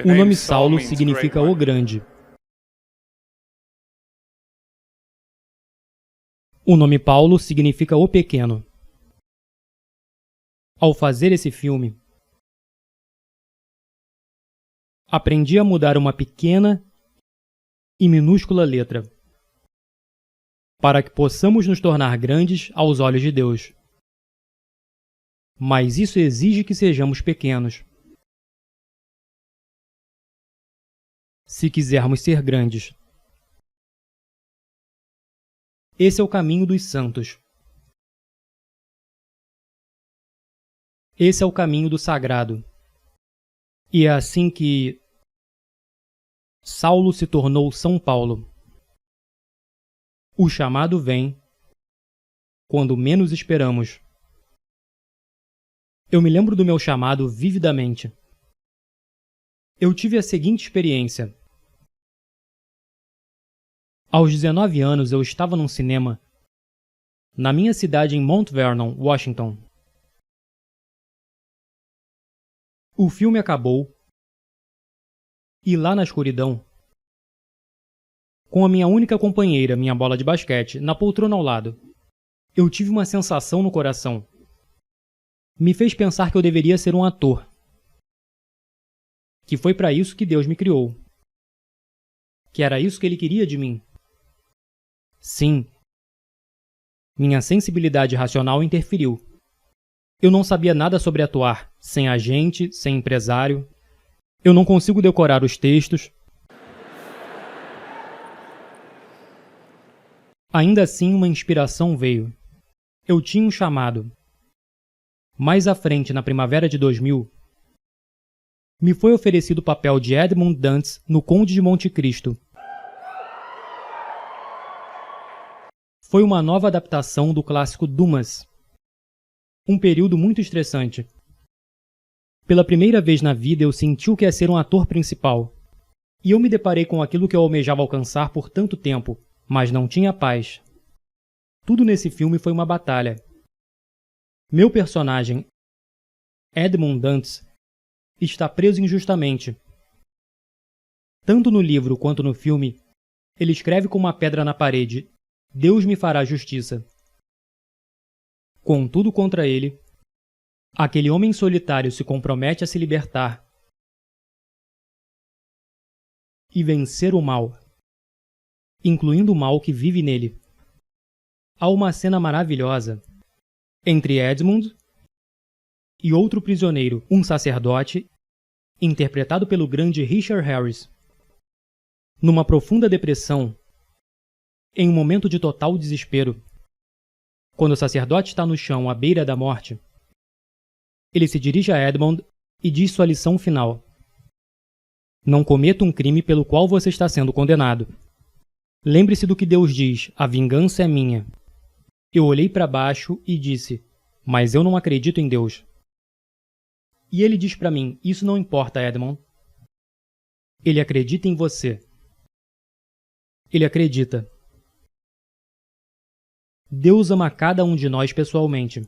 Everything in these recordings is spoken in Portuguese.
O nome Saulo significa o grande. O nome Paulo significa o pequeno. Ao fazer esse filme, aprendi a mudar uma pequena e minúscula letra, para que possamos nos tornar grandes aos olhos de Deus. Mas isso exige que sejamos pequenos. Se quisermos ser grandes. Esse é o caminho dos santos. Esse é o caminho do sagrado. E é assim que Saulo se tornou São Paulo. O chamado vem quando menos esperamos. Eu me lembro do meu chamado vividamente. Eu tive a seguinte experiência. Aos 19 anos, eu estava num cinema na minha cidade em Mount Vernon, Washington. O filme acabou e lá na escuridão, com a minha única companheira, minha bola de basquete, na poltrona ao lado, eu tive uma sensação no coração. Me fez pensar que eu deveria ser um ator. Que foi para isso que Deus me criou. Que era isso que Ele queria de mim. Sim. Minha sensibilidade racional interferiu. Eu não sabia nada sobre atuar, sem agente, sem empresário. Eu não consigo decorar os textos. Ainda assim, uma inspiração veio. Eu tinha um chamado. Mais à frente, na primavera de 2000, me foi oferecido o papel de Edmund Dantes no Conde de Monte Cristo. Foi uma nova adaptação do clássico Dumas. Um período muito estressante. Pela primeira vez na vida eu senti o que é ser um ator principal. E eu me deparei com aquilo que eu almejava alcançar por tanto tempo, mas não tinha paz. Tudo nesse filme foi uma batalha. Meu personagem, Edmund Dantes, está preso injustamente. Tanto no livro quanto no filme, ele escreve com uma pedra na parede: Deus me fará justiça. Contudo, contra ele, aquele homem solitário se compromete a se libertar e vencer o mal, incluindo o mal que vive nele. Há uma cena maravilhosa entre Edmund e outro prisioneiro, um sacerdote, interpretado pelo grande Richard Harris. Numa profunda depressão, em um momento de total desespero, quando o sacerdote está no chão à beira da morte, ele se dirige a Edmund e diz sua lição final: Não cometa um crime pelo qual você está sendo condenado. Lembre-se do que Deus diz: a vingança é minha. Eu olhei para baixo e disse: Mas eu não acredito em Deus. E ele diz para mim: Isso não importa, Edmund. Ele acredita em você. Ele acredita. Deus ama cada um de nós pessoalmente.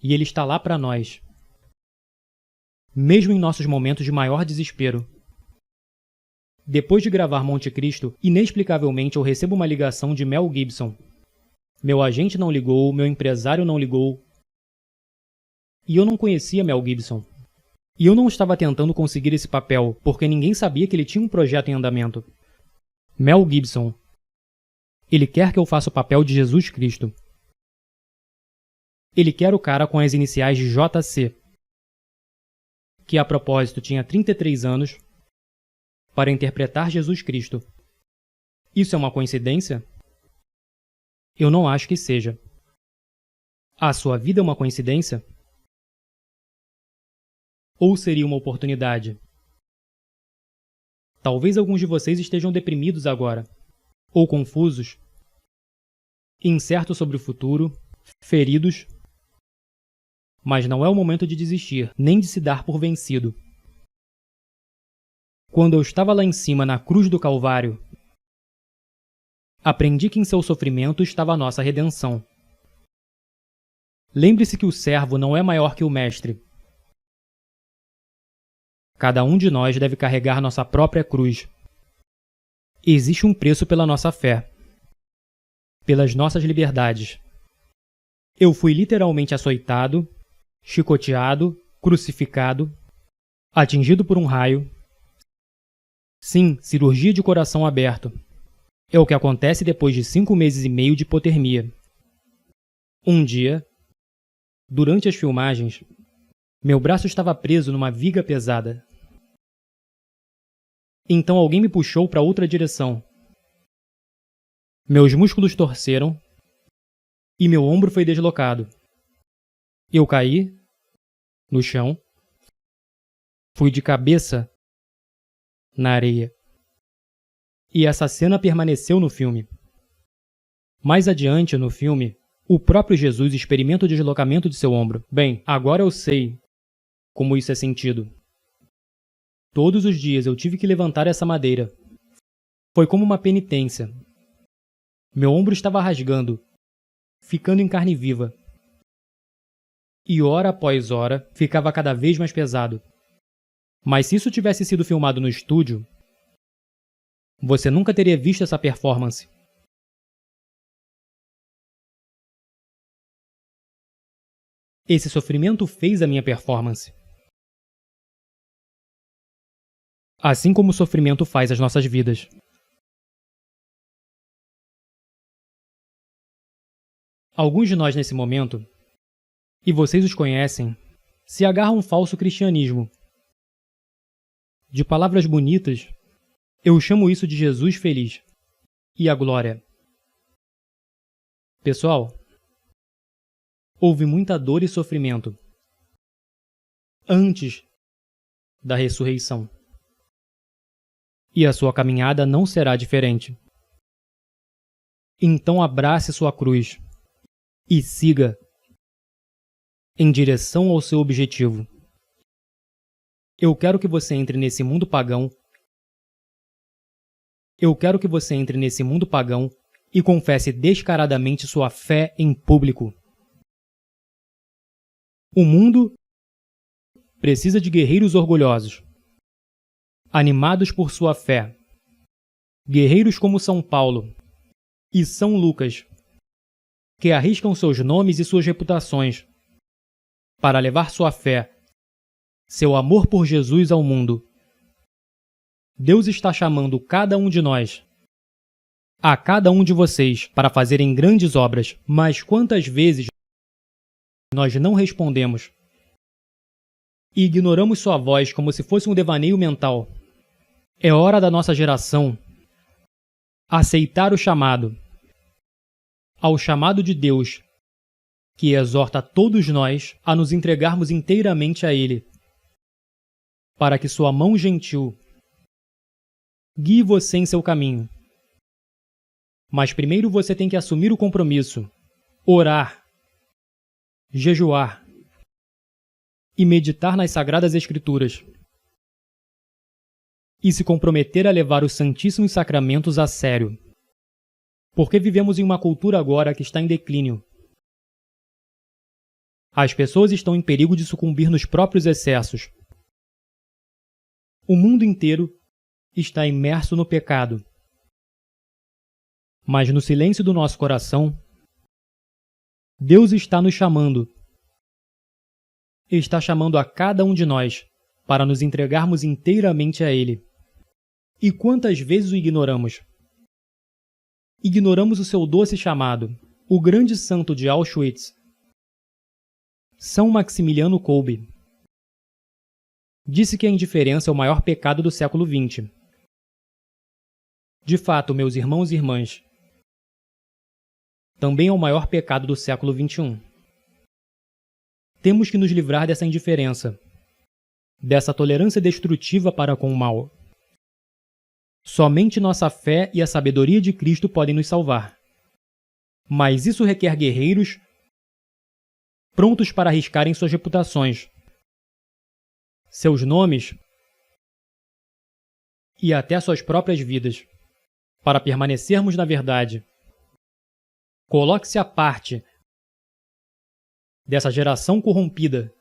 E Ele está lá para nós. Mesmo em nossos momentos de maior desespero. Depois de gravar Monte Cristo, inexplicavelmente eu recebo uma ligação de Mel Gibson. Meu agente não ligou, meu empresário não ligou. E eu não conhecia Mel Gibson. E eu não estava tentando conseguir esse papel, porque ninguém sabia que ele tinha um projeto em andamento. Mel Gibson. Ele quer que eu faça o papel de Jesus Cristo. Ele quer o cara com as iniciais de JC, que a propósito tinha 33 anos, para interpretar Jesus Cristo. Isso é uma coincidência? Eu não acho que seja. A sua vida é uma coincidência? Ou seria uma oportunidade? Talvez alguns de vocês estejam deprimidos agora, ou confusos, incertos sobre o futuro, feridos. Mas não é o momento de desistir, nem de se dar por vencido. Quando eu estava lá em cima na cruz do Calvário, aprendi que em seu sofrimento estava a nossa redenção. Lembre-se que o servo não é maior que o mestre. Cada um de nós deve carregar nossa própria cruz. Existe um preço pela nossa fé, pelas nossas liberdades. Eu fui literalmente açoitado, chicoteado, crucificado, atingido por um raio. Sim, cirurgia de coração aberto. É o que acontece depois de 5 meses e meio de hipotermia. Um dia, durante as filmagens, meu braço estava preso numa viga pesada. Então alguém me puxou para outra direção. Meus músculos torceram e meu ombro foi deslocado. Eu caí no chão, fui de cabeça na areia. E essa cena permaneceu no filme. Mais adiante, no filme, o próprio Jesus experimenta o deslocamento de seu ombro. Bem, agora eu sei como isso é sentido. Todos os dias eu tive que levantar essa madeira. Foi como uma penitência. Meu ombro estava rasgando, ficando em carne viva. E hora após hora, ficava cada vez mais pesado. Mas se isso tivesse sido filmado no estúdio, você nunca teria visto essa performance. Esse sofrimento fez a minha performance. Assim como o sofrimento faz as nossas vidas. Alguns de nós nesse momento, e vocês os conhecem, se agarram a um falso cristianismo. De palavras bonitas, eu chamo isso de Jesus feliz e a glória. Pessoal, houve muita dor e sofrimento antes da ressurreição. E a sua caminhada não será diferente. Então abrace sua cruz e siga em direção ao seu objetivo. Eu quero que você entre nesse mundo pagão. Eu quero que você entre nesse mundo pagão e confesse descaradamente sua fé em público. O mundo precisa de guerreiros orgulhosos, animados por sua fé. Guerreiros como São Paulo e São Lucas, que arriscam seus nomes e suas reputações para levar sua fé, seu amor por Jesus ao mundo. Deus está chamando cada um de nós, a cada um de vocês, para fazerem grandes obras, mas quantas vezes nós não respondemos e ignoramos sua voz como se fosse um devaneio mental? É hora da nossa geração aceitar o chamado, ao chamado de Deus, que exorta todos nós a nos entregarmos inteiramente a Ele, para que sua mão gentil guie você em seu caminho. Mas primeiro você tem que assumir o compromisso, orar, jejuar e meditar nas Sagradas Escrituras, e se comprometer a levar os Santíssimos Sacramentos a sério. Porque vivemos em uma cultura agora que está em declínio. As pessoas estão em perigo de sucumbir nos próprios excessos. O mundo inteiro está imerso no pecado. Mas no silêncio do nosso coração, Deus está nos chamando. Está chamando a cada um de nós para nos entregarmos inteiramente a Ele. E quantas vezes o ignoramos? Ignoramos o seu doce chamado. O grande santo de Auschwitz, São Maximiliano Kolbe, disse que a indiferença é o maior pecado do século XX. De fato, meus irmãos e irmãs, também é o maior pecado do século XXI. Temos que nos livrar dessa indiferença, dessa tolerância destrutiva para com o mal. Somente nossa fé e a sabedoria de Cristo podem nos salvar. Mas isso requer guerreiros prontos para arriscarem suas reputações, seus nomes e até suas próprias vidas, para permanecermos na verdade. Coloque-se à parte dessa geração corrompida.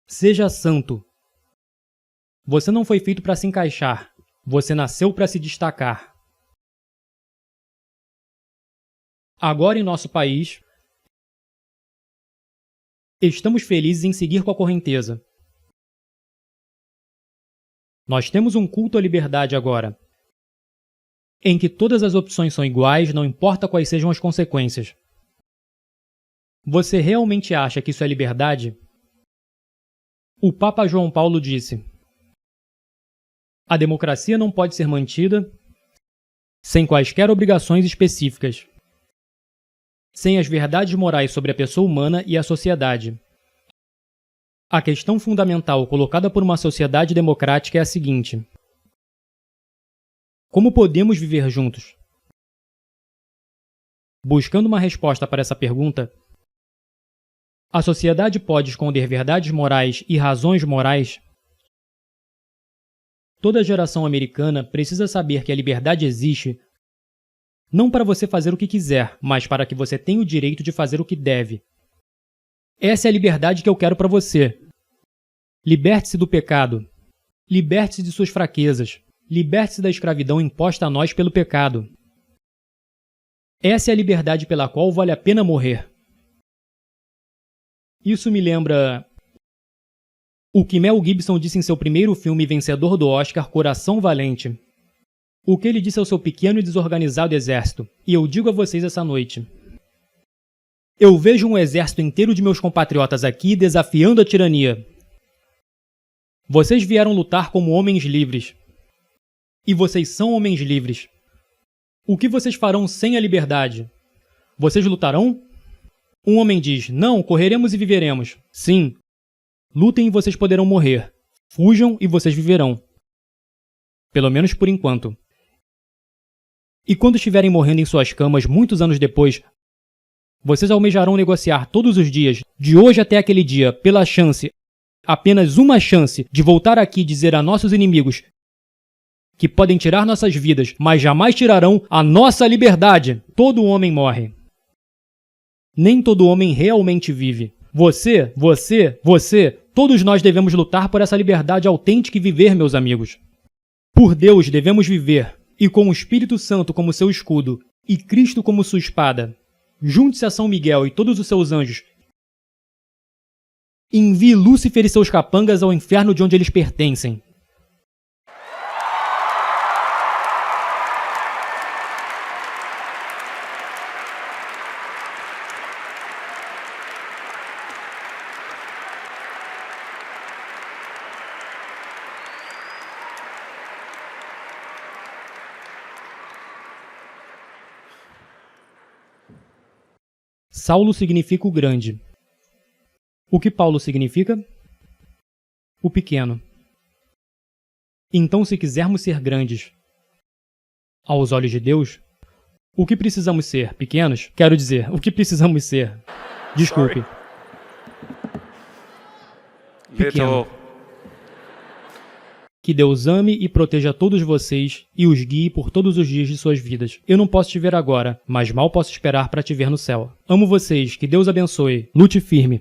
Seja santo Você não foi feito para se encaixar. Você nasceu para se destacar. Agora em nosso país, estamos felizes em seguir com a correnteza. Nós temos um culto à liberdade agora, em que todas as opções são iguais, não importa quais sejam as consequências. Você realmente acha que isso é liberdade? O Papa João Paulo disse: a democracia não pode ser mantida sem quaisquer obrigações específicas, sem as verdades morais sobre a pessoa humana e a sociedade. A questão fundamental colocada por uma sociedade democrática é a seguinte: como podemos viver juntos? Buscando uma resposta para essa pergunta, a sociedade pode esconder verdades morais e razões morais? Toda geração americana precisa saber que a liberdade existe não para você fazer o que quiser, mas para que você tenha o direito de fazer o que deve. Essa é a liberdade que eu quero para você. Liberte-se do pecado. Liberte-se de suas fraquezas. Liberte-se da escravidão imposta a nós pelo pecado. Essa é a liberdade pela qual vale a pena morrer. Isso me lembra o que Mel Gibson disse em seu primeiro filme vencedor do Oscar, Coração Valente. O que ele disse ao seu pequeno e desorganizado exército, e eu digo a vocês essa noite. Eu vejo um exército inteiro de meus compatriotas aqui desafiando a tirania. Vocês vieram lutar como homens livres. E vocês são homens livres. O que vocês farão sem a liberdade? Vocês lutarão? Um homem diz: não, correremos e viveremos. Sim. Lutem e vocês poderão morrer. Fujam e vocês viverão. Pelo menos por enquanto. E quando estiverem morrendo em suas camas muitos anos depois, vocês almejarão negociar todos os dias, de hoje até aquele dia, pela chance, apenas uma chance, de voltar aqui e dizer a nossos inimigos que podem tirar nossas vidas, mas jamais tirarão a nossa liberdade. Todo homem morre. Nem todo homem realmente vive. Você, todos nós devemos lutar por essa liberdade autêntica e viver, meus amigos. Por Deus devemos viver, e com o Espírito Santo como seu escudo, e Cristo como sua espada. Junte-se a São Miguel e todos os seus anjos. Envie Lúcifer e seus capangas ao inferno de onde eles pertencem. Saulo significa o grande. O que Paulo significa? O pequeno. Então, se quisermos ser grandes aos olhos de Deus, o que precisamos ser? Pequenos? Quero dizer, o que precisamos ser? Desculpe. Pequeno. Que Deus ame e proteja todos vocês e os guie por todos os dias de suas vidas. Eu não posso te ver agora, mas mal posso esperar para te ver no céu. Amo vocês, que Deus abençoe. Lute firme.